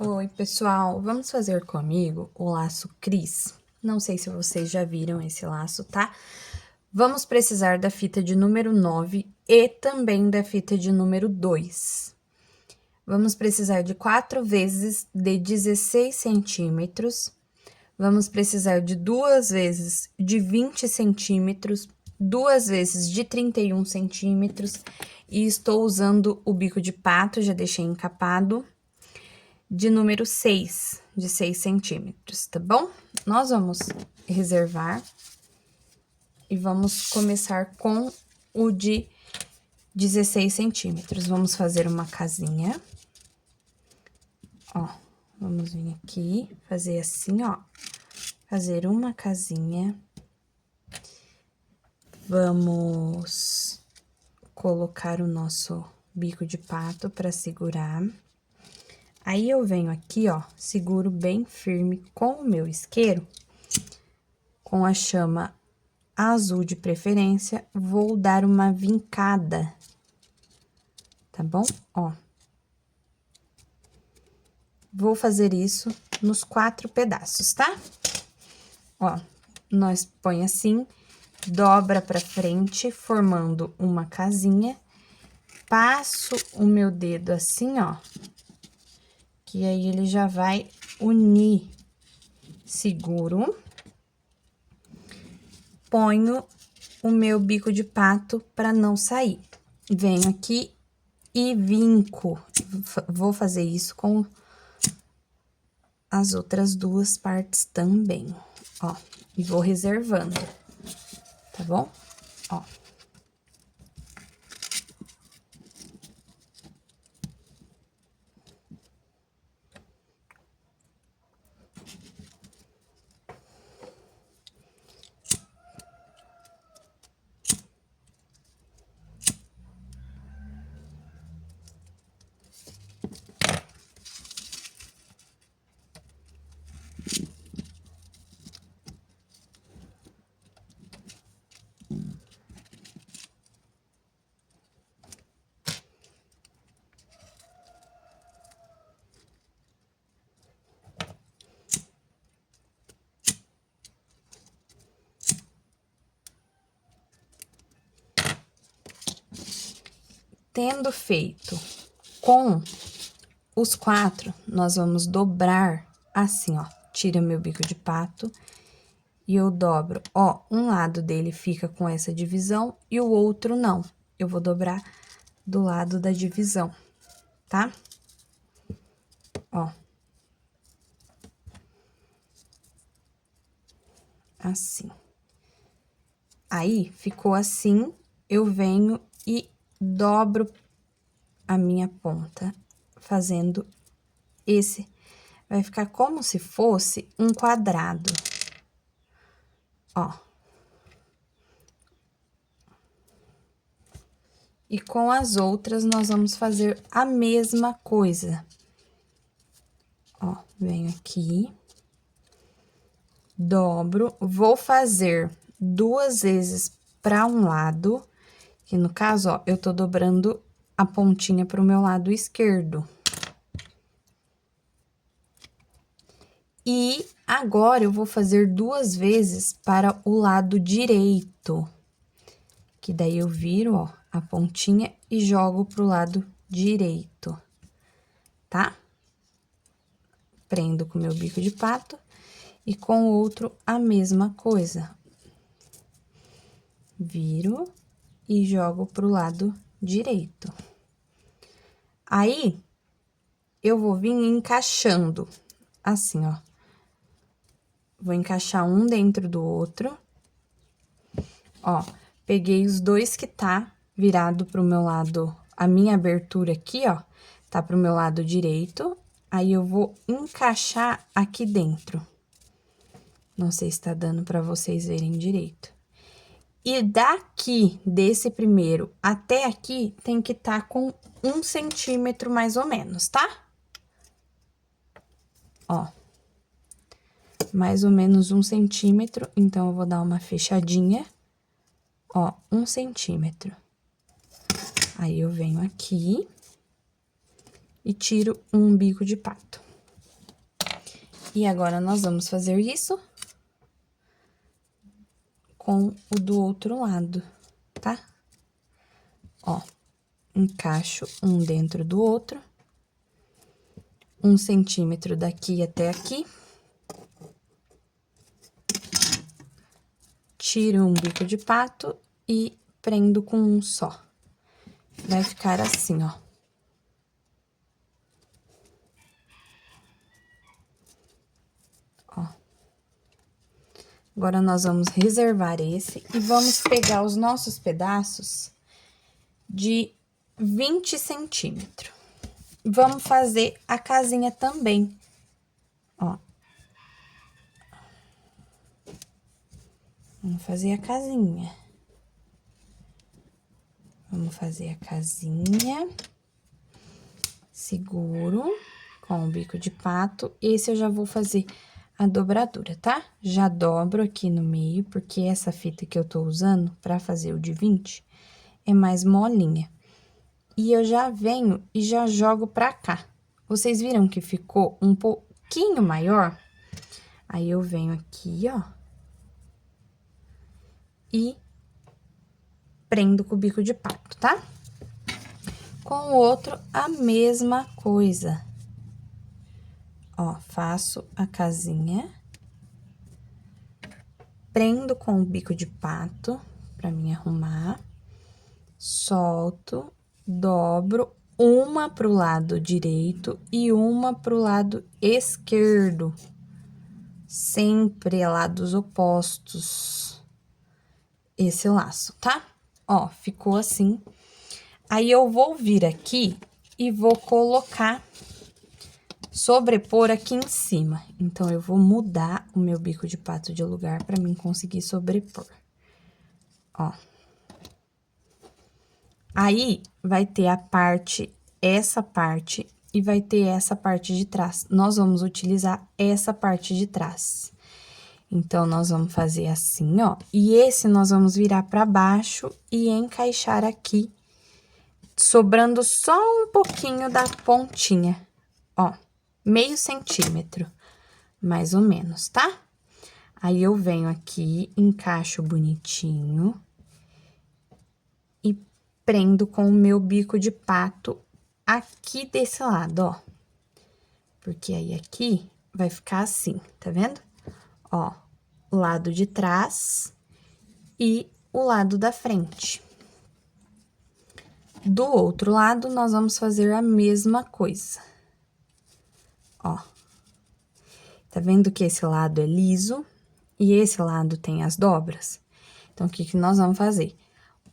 Oi, pessoal, vamos fazer comigo o laço Cris. Não sei se vocês já viram esse laço, tá? Vamos precisar da fita de número 9 e também da fita de número 2. Vamos precisar de 4 vezes de 16 centímetros. Vamos precisar de 2 vezes de 20 centímetros, 2 vezes de 31 centímetros. E estou usando o bico de pato, já deixei encapado, de número 6, de 6 centímetros, tá bom? Nós vamos reservar e vamos começar com o de 16 centímetros. Vamos fazer uma casinha. Ó, vamos vir aqui, fazer assim, ó. Fazer uma casinha. Vamos colocar o nosso bico de pato para segurar. Aí, eu venho aqui, ó, seguro bem firme com o meu isqueiro, com a chama azul de preferência, vou dar uma vincada, tá bom? Ó. Vou fazer isso nos 4 pedaços, tá? Ó, nós põe assim, dobra pra frente, formando uma casinha, passo o meu dedo assim, ó, que aí ele já vai unir, seguro, ponho o meu bico de pato pra não sair. Venho aqui e vinco, vou fazer isso com as outras 2 partes também, ó, e vou reservando, tá bom? Ó. Tendo feito com os 4, nós vamos dobrar assim, ó. Tira meu bico de pato e eu dobro. Ó, um lado dele fica com essa divisão e o outro não. Eu vou dobrar do lado da divisão, tá? Ó. Assim. Aí, ficou assim, eu venho e dobro a minha ponta, fazendo esse, vai ficar como se fosse um quadrado, ó. E com as outras, nós vamos fazer a mesma coisa. Ó, venho aqui, dobro, vou fazer 2 vezes para um lado, que no caso, ó, eu tô dobrando a pontinha pro meu lado esquerdo. E agora, eu vou fazer 2 vezes para o lado direito. Que daí eu viro, ó, a pontinha e jogo pro lado direito, tá? Prendo com o meu bico de pato e com o outro a mesma coisa. Viro e jogo pro lado direito. Aí, eu vou vir encaixando, assim, ó. Vou encaixar um dentro do outro. Ó, peguei os 2 que tá virado pro meu lado, a minha abertura aqui, ó, tá pro meu lado direito. Aí, eu vou encaixar aqui dentro. Não sei se tá dando pra vocês verem direito. E daqui, desse primeiro até aqui, tem que tá com 1 centímetro mais ou menos, tá? Ó. Mais ou menos 1 centímetro, então, eu vou dar uma fechadinha. Ó, 1 centímetro. Aí, eu venho aqui e tiro um bico de pato. E agora, nós vamos fazer isso com o do outro lado, tá? Ó, encaixo um dentro do outro. 1 centímetro daqui até aqui. Tiro um bico de pato e prendo com um só. Vai ficar assim, ó. Ó. Agora, nós vamos reservar esse e vamos pegar os nossos pedaços de 20 centímetros. Vamos fazer a casinha também, ó. Vamos fazer a casinha. Vamos fazer a casinha. Seguro com o bico de pato. Esse eu já vou fazer a dobradura, tá? Já dobro aqui no meio, porque essa fita que eu tô usando pra fazer o de 20 é mais molinha. E eu já venho e já jogo pra cá. Vocês viram que ficou um pouquinho maior? Aí, eu venho aqui, ó. E prendo com o bico de pato, tá? Com o outro, a mesma coisa. Ó, faço a casinha. Prendo com o bico de pato, pra mim arrumar. Solto, dobro, uma pro lado direito e uma pro lado esquerdo. Sempre lados opostos. Esse laço, tá? Ó, ficou assim. Aí, eu vou vir aqui e vou colocar, sobrepor aqui em cima. Então, eu vou mudar o meu bico de pato de lugar pra mim conseguir sobrepor. Ó. Aí, vai ter a parte, essa parte, e vai ter essa parte de trás. Nós vamos utilizar essa parte de trás. Então, nós vamos fazer assim, ó. E esse nós vamos virar pra baixo e encaixar aqui, sobrando só um pouquinho da pontinha, ó. Meio centímetro, mais ou menos, tá? Aí, eu venho aqui, encaixo bonitinho e prendo com o meu bico de pato aqui desse lado, ó. Porque aí, aqui vai ficar assim, tá vendo? Ó, o lado de trás e o lado da frente. Do outro lado, nós vamos fazer a mesma coisa. Ó. Tá vendo que esse lado é liso e esse lado tem as dobras? Então, o que que nós vamos fazer?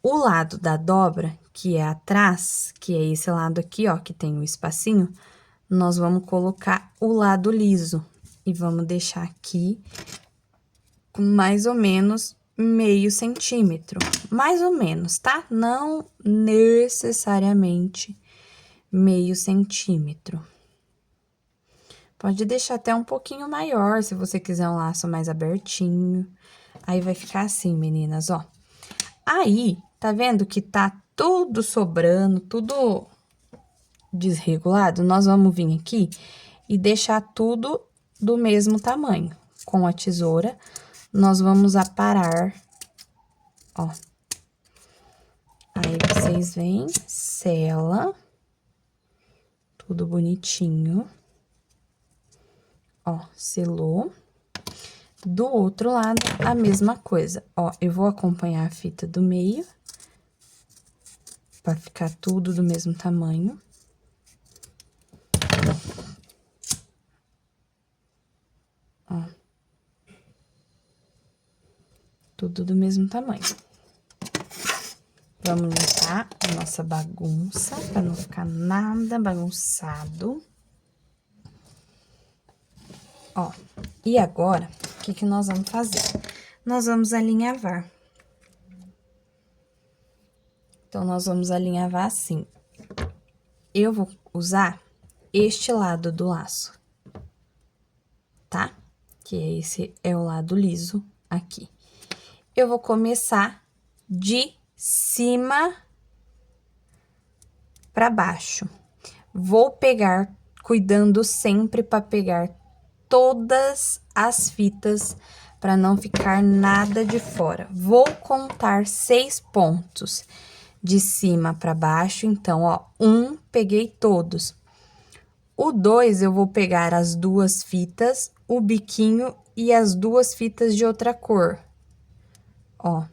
O lado da dobra, que é atrás, que é esse lado aqui, ó, que tem o espacinho, nós vamos colocar o lado liso. E vamos deixar aqui com mais ou menos meio centímetro. Mais ou menos, tá? Não necessariamente meio centímetro. Pode deixar até um pouquinho maior, se você quiser um laço mais abertinho. Aí, vai ficar assim, meninas, ó. Aí, tá vendo que tá tudo sobrando, tudo desregulado? Nós vamos vir aqui e deixar tudo do mesmo tamanho. Com a tesoura, nós vamos aparar, ó. Aí, vocês vêm, sela, tudo bonitinho. Ó, selou. Do outro lado, a mesma coisa. Ó, eu vou acompanhar a fita do meio, pra ficar tudo do mesmo tamanho. Ó. Tudo do mesmo tamanho. Vamos limpar a nossa bagunça, pra não ficar nada bagunçado. Ó, e agora, o que que nós vamos fazer? Nós vamos alinhavar. Então, nós vamos alinhavar assim. Eu vou usar este lado do laço, tá? Que esse é o lado liso aqui. Eu vou começar de cima pra baixo. Vou pegar, cuidando sempre pra pegar todas as fitas para não ficar nada de fora. Vou contar 6 pontos de cima para baixo, então, ó, 1, peguei todos. O 2, eu vou pegar as 2 fitas, o biquinho e as 2 fitas de outra cor. Ó.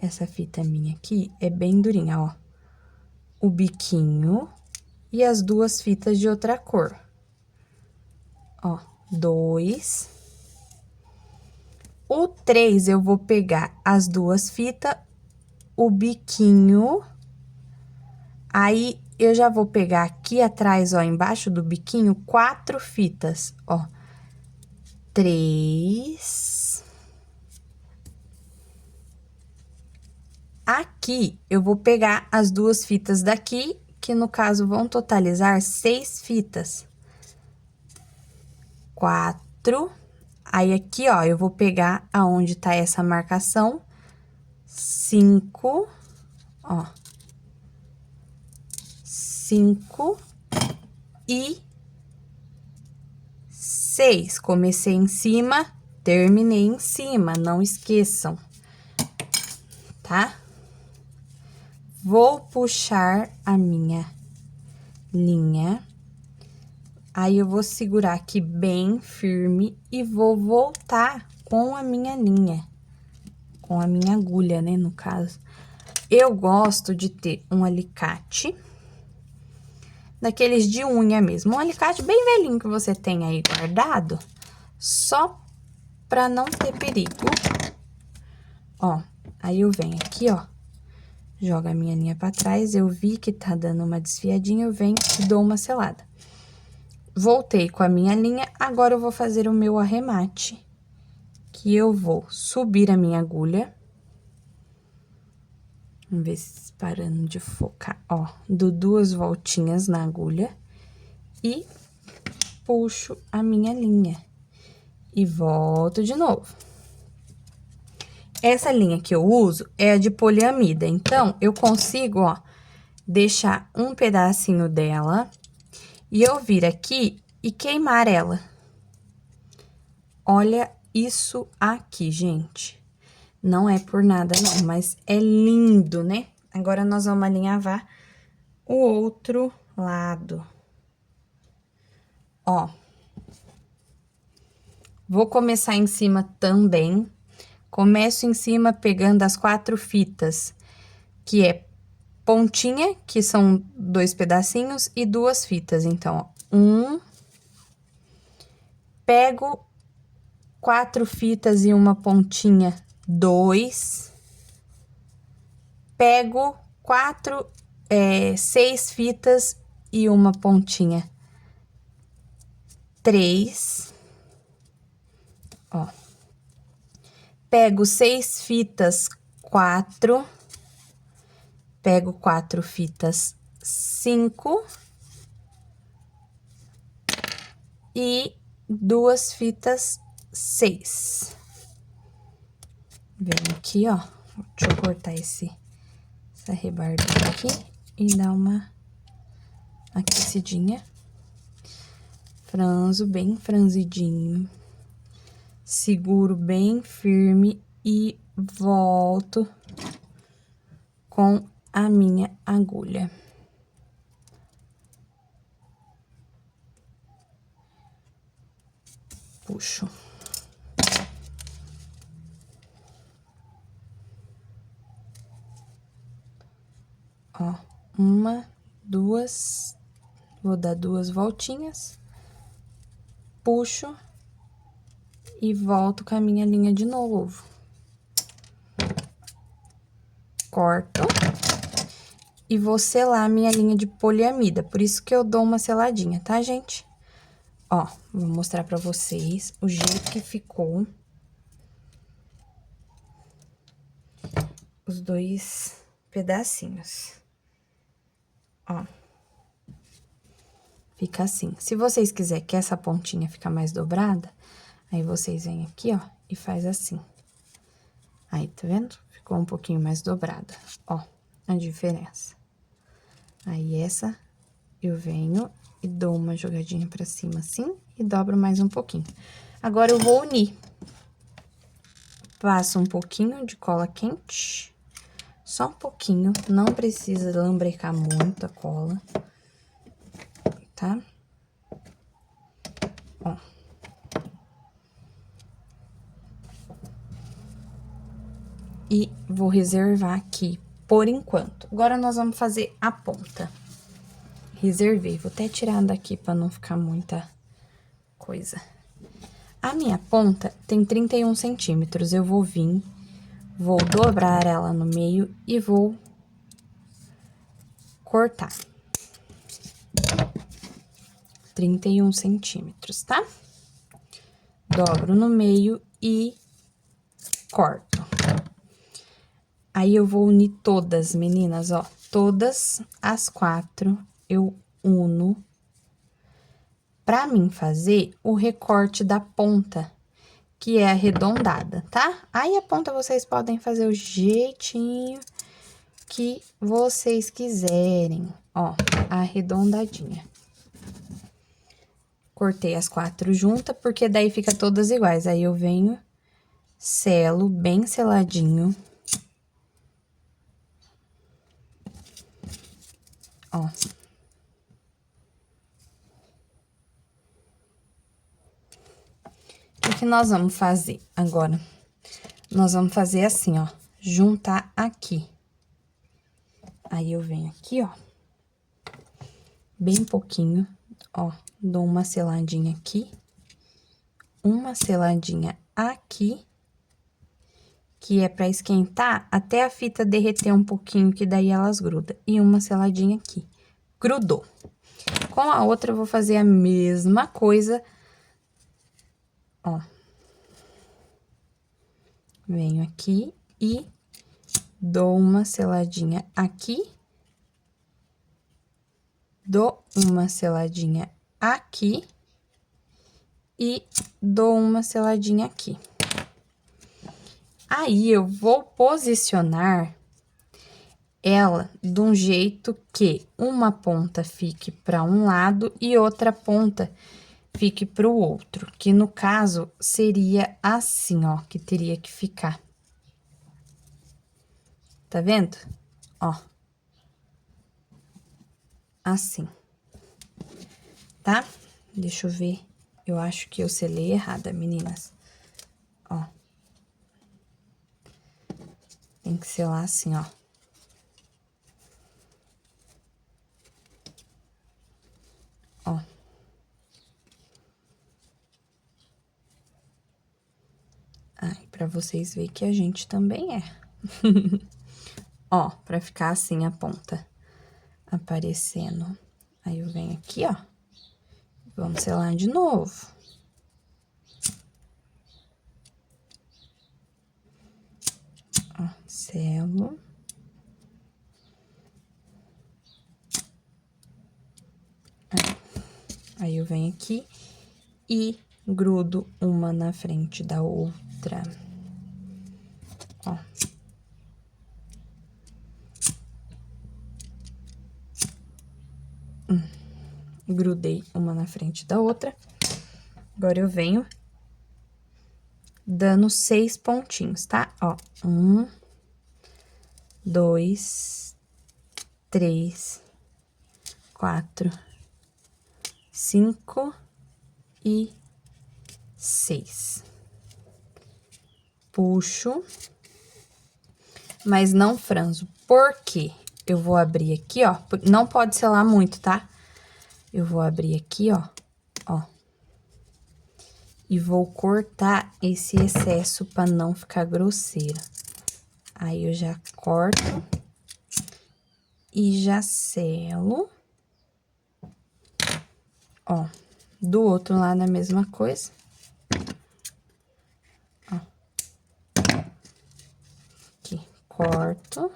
Essa fita minha aqui é bem durinha, ó. O biquinho e as 2 fitas de outra cor. Ó, 2. O 3, eu vou pegar as 2 fitas, o biquinho. Aí, eu já vou pegar aqui atrás, ó, embaixo do biquinho, 4 fitas, ó. 3. Aqui, eu vou pegar as 2 fitas daqui, que no caso vão totalizar 6 fitas. 4. Aí, aqui, ó, eu vou pegar aonde tá essa marcação, 5, ó. 5 e 6. Comecei em cima, terminei em cima, não esqueçam, tá? Vou puxar a minha linha. Aí, eu vou segurar aqui bem firme e vou voltar com a minha linha. Com a minha agulha, né, no caso. Eu gosto de ter um alicate, daqueles de unha mesmo. Um alicate bem velhinho que você tem aí guardado, só pra não ter perigo. Ó, aí eu venho aqui, ó, jogo a minha linha pra trás, eu vi que tá dando uma desfiadinha, eu venho e dou uma selada. Voltei com a minha linha, agora eu vou fazer o meu arremate, que eu vou subir a minha agulha. Vamos ver se parando de focar, ó, dou 2 voltinhas na agulha e puxo a minha linha e volto de novo. Essa linha que eu uso é a de poliamida, então, eu consigo, ó, deixar um pedacinho dela e eu vir aqui e queimar ela. Olha isso aqui, gente. Não é por nada, não, mas é lindo, né? Agora, nós vamos alinhavar o outro lado. Ó. Vou começar em cima também. Começo em cima pegando as 4 fitas, que é pontinha, que são 2 pedacinhos, e 2 fitas. Então, ó, 1, pego 4 fitas e uma pontinha, 2, pego 6 fitas e uma pontinha, 3, ó. Pego 6 fitas, 4, pego 4 fitas, 5 e 2 fitas, 6. Vem aqui, ó, deixa eu cortar essa rebarbinha aqui e dar uma aquecidinha. Franzo bem franzidinho. Seguro bem firme e volto com a minha agulha. Puxo. Ó, 1, 2, vou dar 2 voltinhas, puxo e volto com a minha linha de novo. Corto e vou selar a minha linha de poliamida, por isso que eu dou uma seladinha, tá, gente? Ó, vou mostrar pra vocês o jeito que ficou os 2 pedacinhos. Ó. Fica assim. Se vocês quiserem que essa pontinha fique mais dobrada, aí vocês vêm aqui, ó, e faz assim. Aí, tá vendo? Ficou um pouquinho mais dobrada, ó, a diferença. Aí, essa eu venho e dou uma jogadinha pra cima assim e dobro mais um pouquinho. Agora, eu vou unir. Passo um pouquinho de cola quente, só um pouquinho, não precisa lambrecar muito a cola, tá? Ó. E vou reservar aqui por enquanto. Agora, nós vamos fazer a ponta. Reservei, vou até tirar daqui pra não ficar muita coisa. A minha ponta tem 31 centímetros, eu vou vir, vou dobrar ela no meio e vou cortar. 31 centímetros, tá? Dobro no meio e corto. Aí, eu vou unir todas, meninas, ó. Todas as 4 eu uno pra mim fazer o recorte da ponta, que é arredondada, tá? Aí, a ponta vocês podem fazer o jeitinho que vocês quiserem, ó, arredondadinha. Cortei as 4 juntas, porque daí fica todas iguais. Aí, eu venho, selo bem seladinho. Ó. O que nós vamos fazer agora? Nós vamos fazer assim, ó, juntar aqui. Aí, eu venho aqui, ó, bem pouquinho, ó, dou uma seladinha aqui, uma seladinha aqui, que é pra esquentar até a fita derreter um pouquinho, que daí elas grudam, e uma seladinha aqui. Grudou. Com a outra, eu vou fazer a mesma coisa, ó. Venho aqui e dou uma seladinha aqui. Dou uma seladinha aqui. E dou uma seladinha aqui. Aí, eu vou posicionar ela de um jeito que uma ponta fique para um lado e outra ponta fique para o outro, que no caso seria assim, ó, que teria que ficar. Tá vendo? Ó. Assim. Tá? Deixa eu ver. Eu acho que eu selei errada, meninas. Ó. Tem que selar assim, ó. Ó. Ai, pra vocês verem que a gente também é. Ó, pra ficar assim a ponta aparecendo. Aí, eu venho aqui, ó. Vamos selar de novo. Ó, selo. Aí, eu venho aqui e grudo uma na frente da outra. Ó. Grudei uma na frente da outra. Agora, eu venho dando 6 pontinhos, tá? Ó, 1, 2, 3, 4, 5 e 6. Puxo, mas não franzo. Por quê? Eu vou abrir aqui, ó, não pode selar muito, tá? Eu vou abrir aqui, ó, ó. E vou cortar esse excesso pra não ficar grosseira. Aí, eu já corto e já selo. Ó, do outro lado a mesma coisa. Ó. Aqui, corto.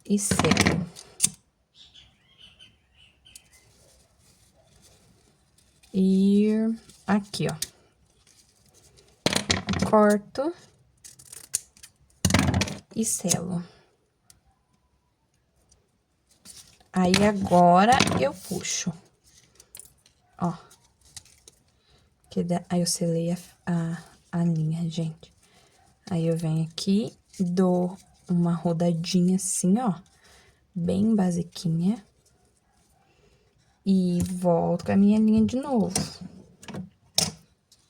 E selo. E aqui, ó. Corto. E selo. Aí, agora, eu puxo. Ó. Aí, eu selei a linha, gente. Aí, eu venho aqui, dou uma rodadinha assim, ó. Bem basiquinha. E volto com a minha linha de novo.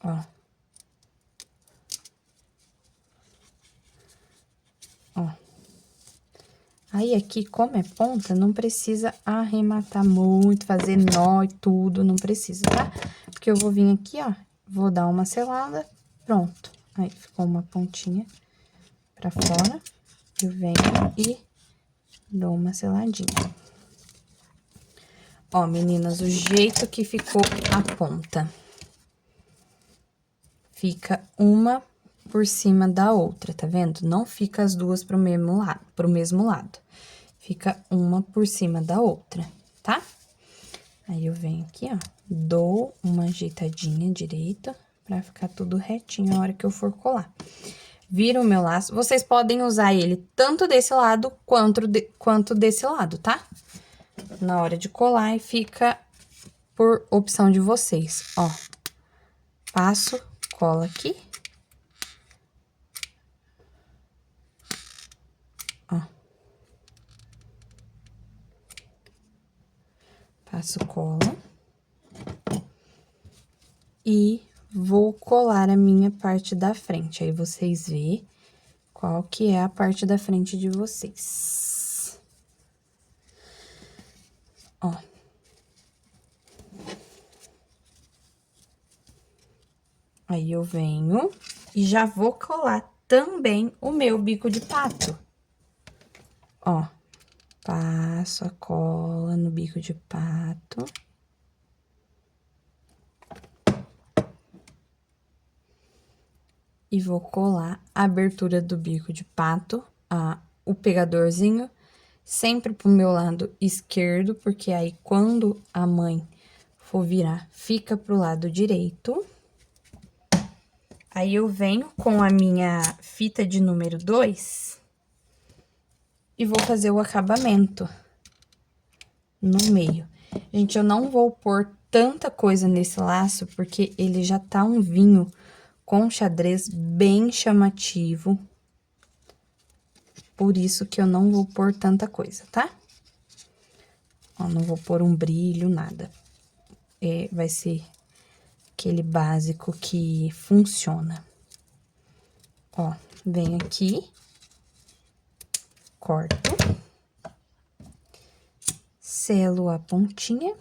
Ó. Ó. Aí, aqui, como é ponta, não precisa arrematar muito, fazer nó e tudo, não precisa, tá? Porque eu vou vir aqui, ó, vou dar uma selada, pronto. Aí, ficou uma pontinha pra fora, eu venho e dou uma seladinha. Ó, meninas, o jeito que ficou a ponta. Fica uma por cima da outra, tá vendo? Não fica as duas pro mesmo lado. Fica uma por cima da outra, tá? Aí, eu venho aqui, ó, dou uma ajeitadinha direita pra ficar tudo retinho a hora que eu for colar. Vira o meu laço. Vocês podem usar ele tanto desse lado quanto desse lado, tá? Na hora de colar, e fica por opção de vocês, ó. Passo, cola aqui. Ó. Passo cola. E vou colar a minha parte da frente. Aí, vocês vê qual que é a parte da frente de vocês. Ó. Aí, eu venho e já vou colar também o meu bico de pato. Ó, passo a cola no bico de pato. E vou colar a abertura do bico de pato, o pegadorzinho, sempre pro meu lado esquerdo, porque aí, quando a mãe for virar, fica pro lado direito. Aí, eu venho com a minha fita de número 2 e vou fazer o acabamento no meio. Gente, eu não vou pôr tanta coisa nesse laço, porque ele já tá um vinho com xadrez bem chamativo. Por isso que eu não vou pôr tanta coisa, tá? Ó, não vou pôr um brilho, nada. Vai ser aquele básico que funciona. Ó, venho aqui, corto, selo a pontinha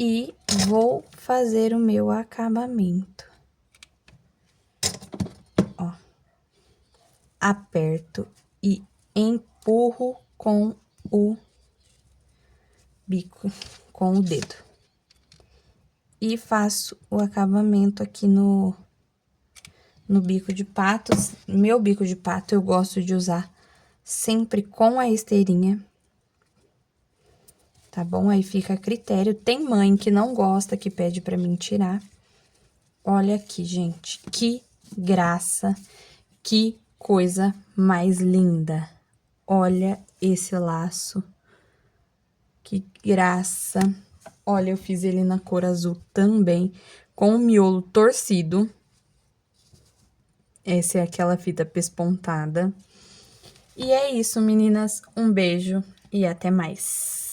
e vou fazer o meu acabamento. Ó, aperto e empurro com o bico, com o dedo. E faço o acabamento aqui no bico de patos. Meu bico de pato eu gosto de usar sempre com a esteirinha, tá bom? Aí fica a critério. Tem mãe que não gosta, que pede pra mim tirar. Olha aqui, gente, que graça, que coisa mais linda. Olha esse laço, que graça. Olha, eu fiz ele na cor azul também, com o miolo torcido. Essa é aquela fita pespontada. E é isso, meninas. Um beijo e até mais.